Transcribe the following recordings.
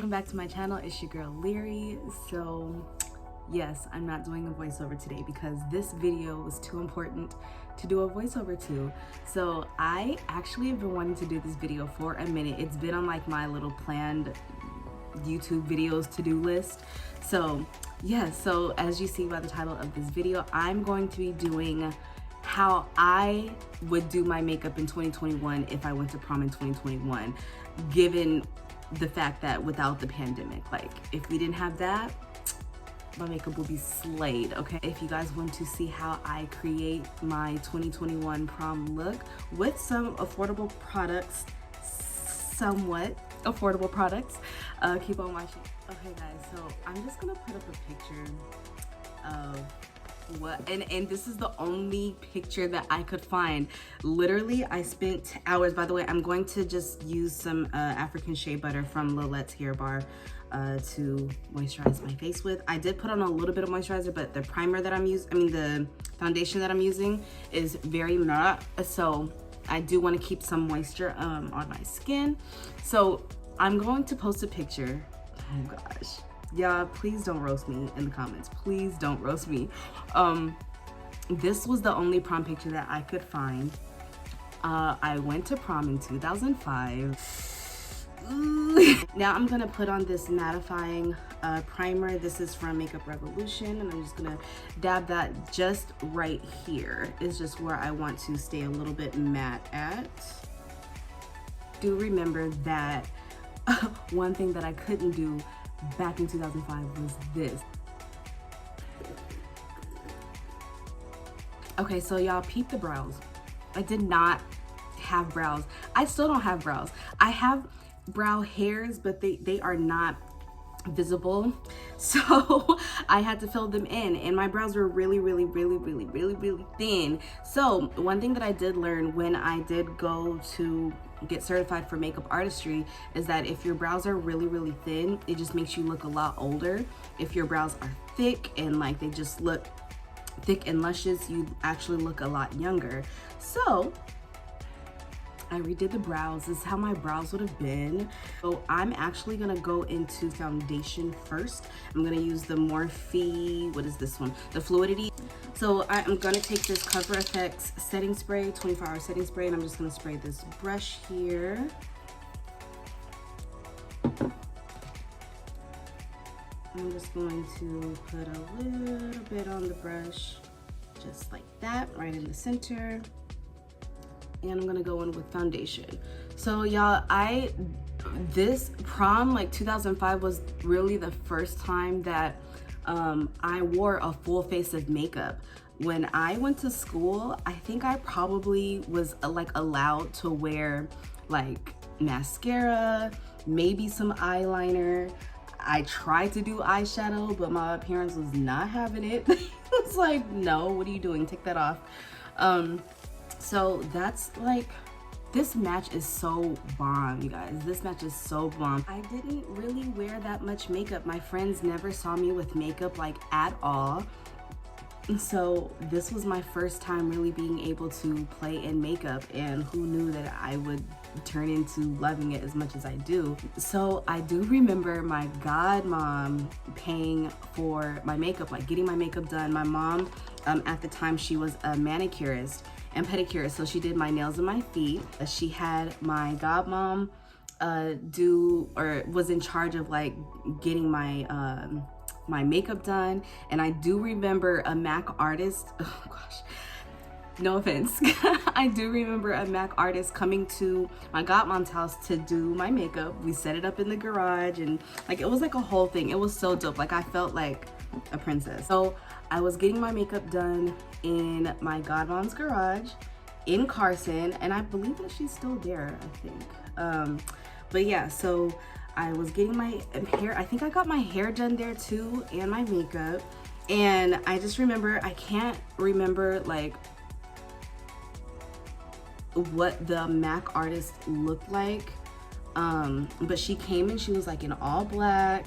welcome back to my channel. It's your girl Leary. So yes, I'm not doing a voiceover today because this video was too important to do a voiceover to. So I actually have been wanting to do this video for a minute. It's been on like my little planned YouTube videos to-do list. So yes, so as you see by the title of this video, I'm going to be doing how I would do my makeup in 2021 if I went to prom in 2021, given the fact that without the pandemic, like if we didn't have that, my makeup would be slayed, okay? If you guys want to see how I create my 2021 prom look with some affordable products, somewhat affordable products, keep on watching. Okay guys, so I'm just gonna put up a picture of what, and this is the only picture that I could find. Literally, I spent hours. By the way, I'm going to just use some African shea butter from Lilette's Hair Bar to moisturize my face with. I did put on a little bit of moisturizer, but the primer that I'm using, the foundation that I'm using is very matte, so I do want to keep some moisture on my skin. So I'm going to post a picture. Oh gosh. Y'all, please don't roast me in the comments. Please don't roast me. This was the only prom picture that I could find. I went to prom in 2005. Now I'm gonna put on this mattifying primer. This is from Makeup Revolution, and I'm just gonna dab that just right here. Is just where I want to stay a little bit matte at. Do remember that one thing that I couldn't do back in 2005 was this. Okay, so y'all peep the brows. I did not have brows. I still don't have brows. I have brow hairs, but they are not visible. So I had to fill them in, and my brows were really thin. So one thing that I did learn when I did go to get certified for makeup artistry is that if your brows are really thin, it just makes you look a lot older. If your brows are thick and like they just look thick and luscious, you actually look a lot younger. So I redid the brows. This is how my brows would have been. So I'm actually gonna go into foundation first. I'm gonna use the Morphe, what is this one? The Fluidity. So I'm gonna take this Cover FX setting spray, 24-hour setting spray, and I'm just gonna spray this brush here. I'm just going to put a little bit on the brush, just like that, right in the center. And I'm gonna go in with foundation. So y'all, this prom, like 2005, was really the first time that I wore a full face of makeup. When I went to school, I think I probably was like allowed to wear like mascara, maybe some eyeliner. I tried to do eyeshadow, but my parents was not having it. It's like, no, what are you doing? Take that off. So that's like, this match is so bomb, you guys. This match is so bomb. I didn't really wear that much makeup. My friends never saw me with makeup like at all. So this was my first time really being able to play in makeup, and who knew that I would turn into loving it as much as I do. So I do remember my godmom paying for my makeup, like getting my makeup done. My mom, at the time, she was a manicurist and pedicurist, so she did my nails and my feet. She had my godmom was in charge of like getting my my makeup done. And I do remember a MAC artist, oh gosh, no offense. I do remember a MAC artist coming to my godmom's house to do my makeup. We set it up in the garage, and like it was like a whole thing. It was so dope. Like I felt like a princess. So I was getting my makeup done in my godmom's garage in Carson, and I believe that she's still there, I think. But yeah, so I was getting my hair, I think I got my hair done there too, and my makeup. And I just remember, I can't remember like what the MAC artist looked like, but she came and she was like in all black,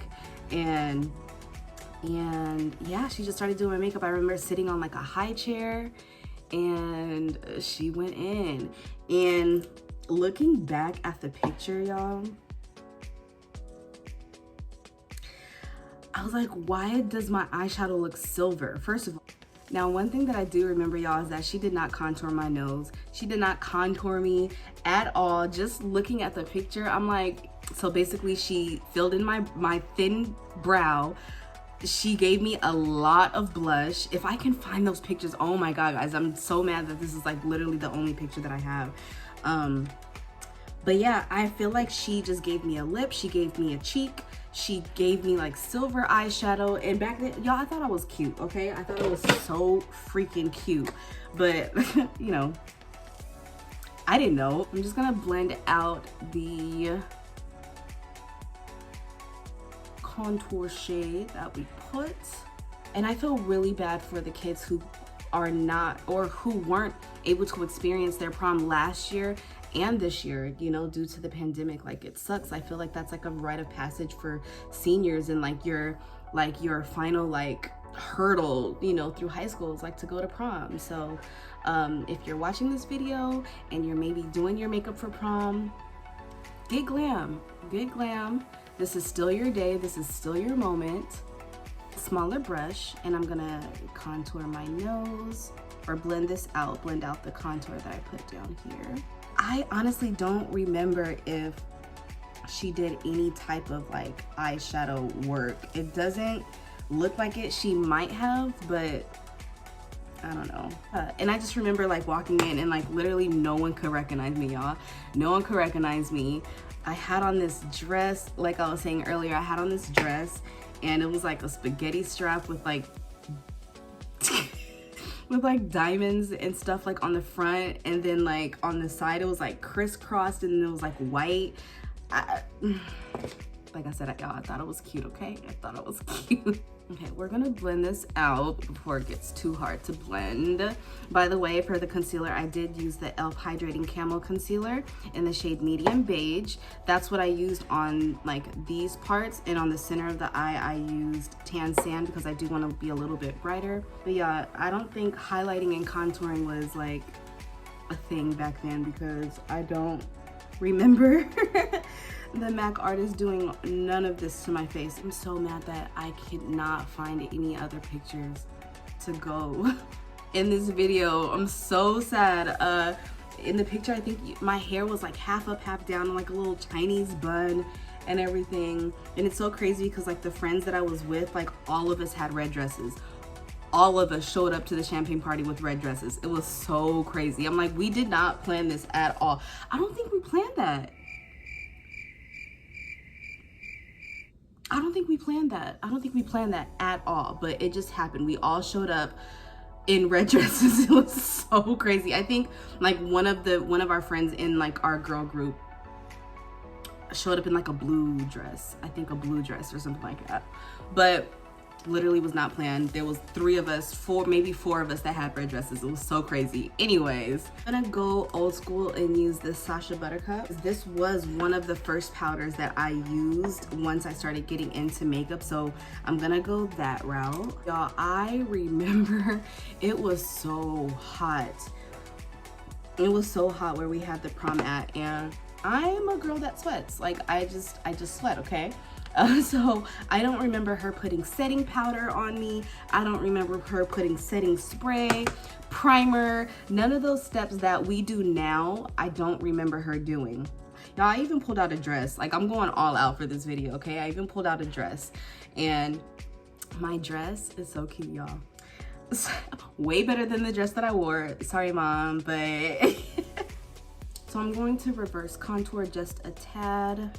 and yeah, she just started doing my makeup. I remember sitting on like a high chair, and she went in. And looking back at the picture, y'all, I was like, why does my eyeshadow look silver? First of all, now one thing that I do remember, y'all, is that she did not contour my nose. She did not contour me at all. Just looking at the picture, I'm like, so basically she filled in my thin brow. She gave me a lot of blush. If I can find those pictures, oh my God, guys, I'm so mad that this is like literally the only picture that I have. But yeah, I feel like she just gave me a lip. She gave me a cheek. She gave me like silver eyeshadow. And back then, y'all, I thought I was cute, okay? I thought it was so freaking cute. But, you know, I didn't know. I'm just gonna blend out the contour shade that we put. And I feel really bad for the kids who are not, or who weren't able to experience their prom last year and this year, you know, due to the pandemic. Like, it sucks. I feel like that's like a rite of passage for seniors, and like your final like hurdle, you know, through high school is like to go to prom. So if you're watching this video and you're maybe doing your makeup for prom, get glam, get glam. This is still your day. This is still your moment. Smaller brush, and I'm gonna contour my nose, or blend this out, blend out the contour that I put down here. I honestly don't remember if she did any type of like eyeshadow work. It doesn't look like it. She might have, but I don't know. And I just remember like walking in and like literally no one could recognize me, y'all. No one could recognize me. I had on this dress, like I was saying earlier, I had on this dress and it was like a spaghetti strap with like with like diamonds and stuff like on the front, and then like on the side it was like crisscrossed, and then it was like white. Like I said, y'all, I thought it was cute, okay? I thought it was cute. Okay, we're gonna blend this out before it gets too hard to blend. By the way, for the concealer, I did use the e.l.f. Hydrating Camo Concealer in the shade Medium Beige. That's what I used on like these parts, and on the center of the eye, I used Tan Sand because I do want to be a little bit brighter. But yeah, I don't think highlighting and contouring was like a thing back then, because I don't remember the MAC artist doing none of this to my face. I'm so mad that I could not find any other pictures to go in this video. I'm so sad. In the picture, I think my hair was like half up, half down, like a little Chinese bun and everything. And it's so crazy because like the friends that I was with, like all of us had red dresses. All of us showed up to the champagne party with red dresses. It was so crazy. I'm like, we did not plan this at all. I don't think we planned that. I don't think we planned that. I don't think we planned that at all, but it just happened. We all showed up in red dresses. It was so crazy. I think like one of our friends in like our girl group showed up in like a blue dress. I think a blue dress or something like that. But literally was not planned. There was 3 of us, maybe 4 of us that had red dresses. It was so crazy. Anyways, I'm gonna go old school and use this Sasha Buttercup. This was one of the first powders that I used once I started getting into makeup, so I'm gonna go that route. Y'all, I remember it was so hot. It was so hot where we had the prom at, and I'm a girl that sweats. Like I just sweat, okay? So I don't remember her putting setting powder on me. I don't remember her putting setting spray, primer, none of those steps that we do now. I don't remember her doing. Y'all, I even pulled out a dress. Like, I'm going all out for this video, okay? I even pulled out a dress, and my dress is so cute, y'all. Way better than the dress that I wore. Sorry, Mom, but so I'm going to reverse contour just a tad.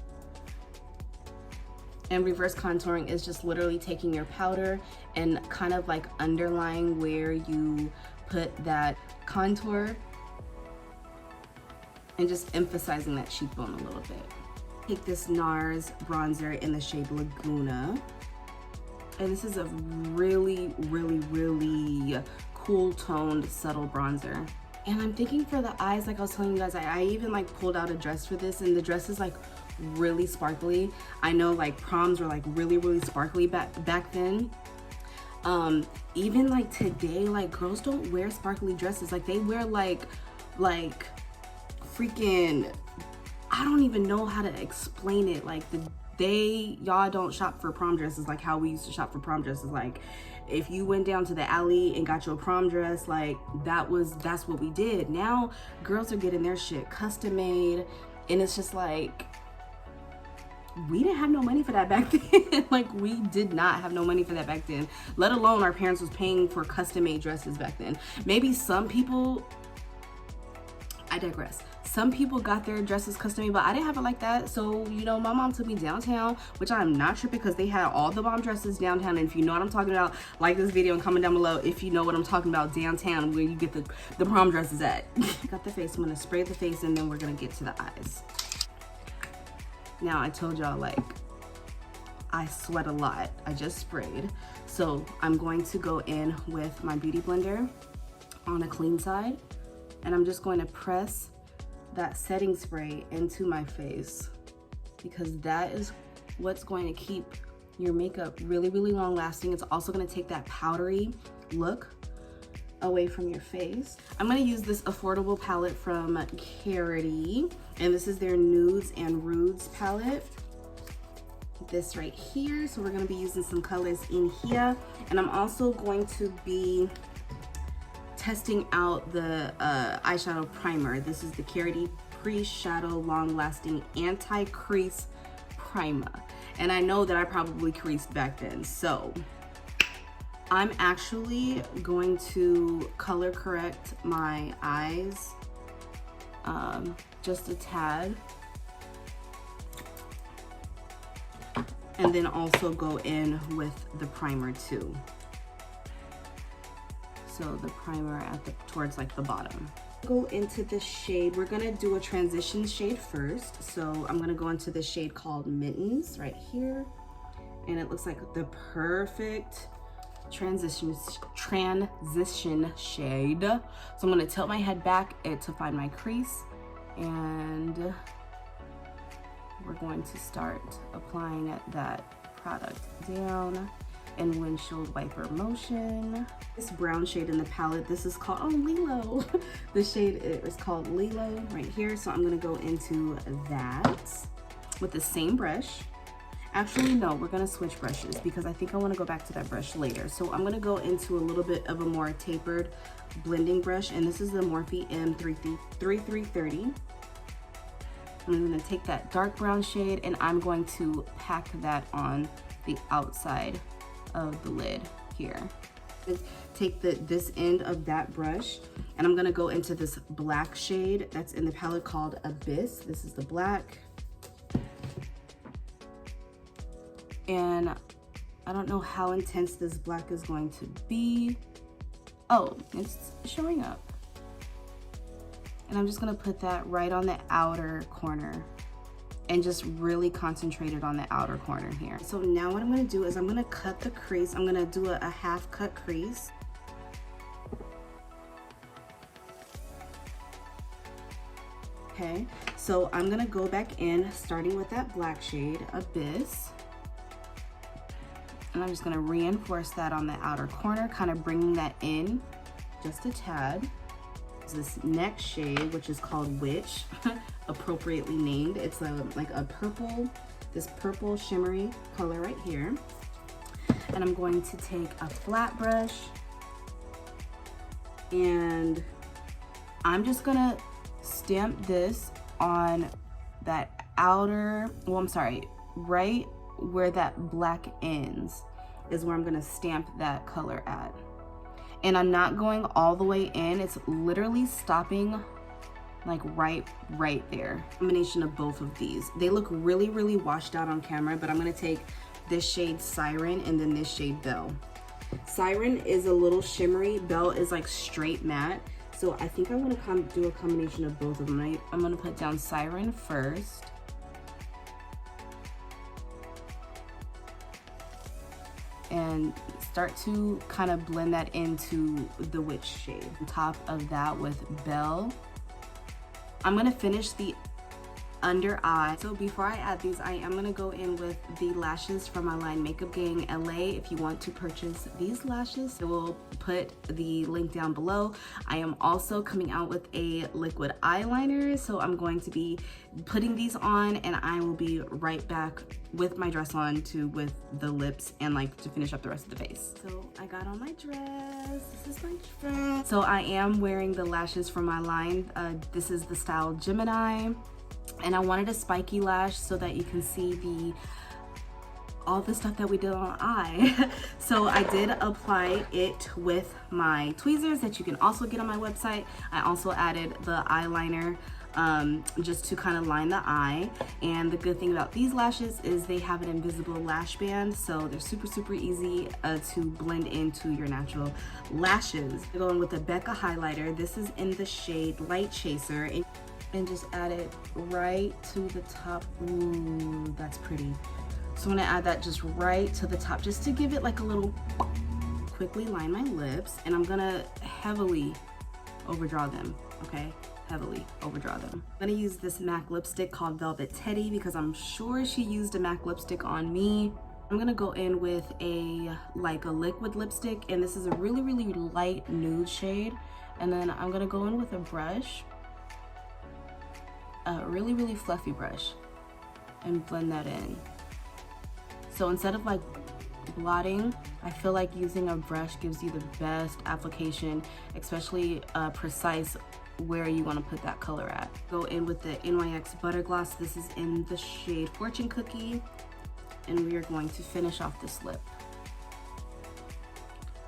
And reverse contouring is just literally taking your powder and kind of like underlying where you put that contour and just emphasizing that cheekbone a little bit. Take this NARS bronzer in the shade Laguna. And this is a really, really, really cool toned, subtle bronzer. And I'm thinking for the eyes, like I was telling you guys, I even like pulled out a dress for this, and the dress is like really sparkly. I know like proms were like really, really sparkly back then. Even like today, like girls don't wear sparkly dresses. Like they wear like freaking, I don't even know how to explain it. Like y'all don't shop for prom dresses like how we used to shop for prom dresses. Like if you went down to the alley and got your prom dress, like that's what we did. Now girls are getting their shit custom made, and it's just like, we didn't have no money for that back then. Like we did not have no money for that back then, let alone our parents was paying for custom made dresses back then. Maybe some people, I digress, some people got their dresses custom made, but I didn't have it like that. So, you know, my mom took me downtown, which I'm not tripping because they had all the bomb dresses downtown. And if you know what I'm talking about, like this video and comment down below if you know what I'm talking about, downtown where you get the prom dresses at. Got the face, I'm gonna spray the face and then we're gonna get to the eyes. Now I told y'all, like, I sweat a lot. I just sprayed. So I'm going to go in with my beauty blender on a clean side, and I'm just going to press that setting spray into my face, because that is what's going to keep your makeup really, really long lasting. It's also going to take that powdery look away from your face. I'm going to use this affordable palette from Carity, and this is their Nudes and Rudes palette. This right here. So we're going to be using some colors in here, and I'm also going to be testing out the eyeshadow primer. This is the Carity Pre-Shadow Long Lasting Anti-Crease Primer, and I know that I probably creased back then, so I'm actually going to color correct my eyes just a tad, and then also go in with the primer too. So the primer at towards like the bottom. Go into the shade. We're gonna do a transition shade first. So I'm gonna go into the shade called Mittens right here, and it looks like the perfect transition shade. So I'm gonna tilt my head back to find my crease, and we're going to start applying that product down in windshield wiper motion. This brown shade in the palette, this is called Lilo. The shade is called Lilo right here. So I'm gonna go into that with the same brush. Actually, no, we're gonna switch brushes because I think I wanna go back to that brush later. So I'm gonna go into a little bit of a more tapered blending brush, and this is the Morphe M3330. I'm gonna take that dark brown shade and I'm going to pack that on the outside of the lid here. Take this end of that brush, and I'm gonna go into this black shade that's in the palette called Abyss. This is the black. And I don't know how intense this black is going to be. Oh, it's showing up. And I'm just gonna put that right on the outer corner and just really concentrate it on the outer corner here. So now what I'm gonna do is I'm gonna cut the crease. I'm gonna do a half cut crease. Okay, so I'm gonna go back in starting with that black shade, Abyss. And I'm just gonna reinforce that on the outer corner, kind of bringing that in just a tad. This next shade, which is called Witch, appropriately named. It's like a purple, this purple shimmery color right here. And I'm going to take a flat brush, and I'm just gonna stamp this on that outer, well, I'm sorry, right where that black ends is where I'm gonna stamp that color at. And I'm not going all the way in. It's literally stopping like right there. Combination of both of these. They look really, really washed out on camera, but I'm gonna take this shade Siren and then this shade Belle. Siren is a little shimmery. Belle is like straight matte. So I think I want to do a combination of both of them. I'm gonna put down Siren first. And start to kind of blend that into the Witch shade. On top of that with Belle, I'm gonna finish the under eye. So before I add these, I am gonna go in with the lashes from my line Makeup Gang LA. If you want to purchase these lashes, I will put the link down below. I am also coming out with a liquid eyeliner, so I'm going to be putting these on, and I will be right back with my dress on with the lips and like to finish up the rest of the face. So I got on my dress. This is my dress. So I am wearing the lashes from my line. This is the style Gemini, and I wanted a spiky lash so that you can see all the stuff that we did on eye. So I did apply it with my tweezers that you can also get on my website. I also added the eyeliner just to kind of line the eye. And the good thing about these lashes is they have an invisible lash band, so they're super easy to blend into your natural lashes. I'm going with the Becca highlighter. This is in the shade Light Chaser, and just add it right to the top. Ooh, that's pretty. So I'm gonna add that just right to the top, just to give it like a little, quickly line my lips, and I'm gonna heavily overdraw them, okay? Heavily overdraw them. I'm gonna use this MAC lipstick called Velvet Teddy because I'm sure she used a MAC lipstick on me. I'm gonna go in with a liquid lipstick, and this is a really light nude shade. And then I'm gonna go in with a brush, a really fluffy brush, and blend that in. So instead of like blotting, I feel like using a brush gives you the best application, especially precise where you want to put that color at. Go in with the NYX Butter Gloss. This is in the shade Fortune Cookie, and we are going to finish off this lip.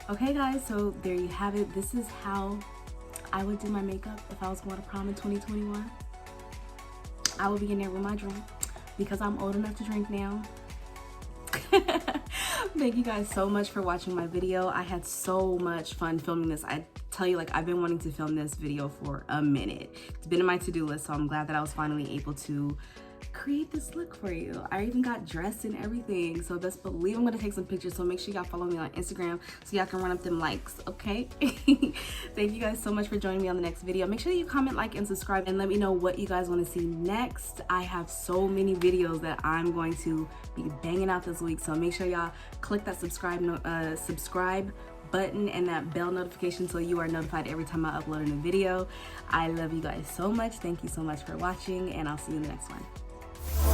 Okay guys, so there you have it. This is how I would do my makeup if I was going to prom in 2021. I would be in there with my drink because I'm old enough to drink now. Thank you guys so much for watching my video. I had so much fun filming this. I tell you, like, I've been wanting to film this video for a minute. It's been in my to-do list, so I'm glad that I was finally able to create this look for you. I even got dressed and everything, so best believe I'm gonna take some pictures. So make sure y'all follow me on Instagram so y'all can run up them likes, okay? Thank you guys so much for joining me on the next video. Make sure that you comment, like, and subscribe, and let me know what you guys want to see next. I have so many videos that I'm going to be banging out this week, so make sure y'all click that subscribe button and that bell notification so you are notified every time I upload a new video. I love you guys so much. Thank you so much for watching, and I'll see you in the next one.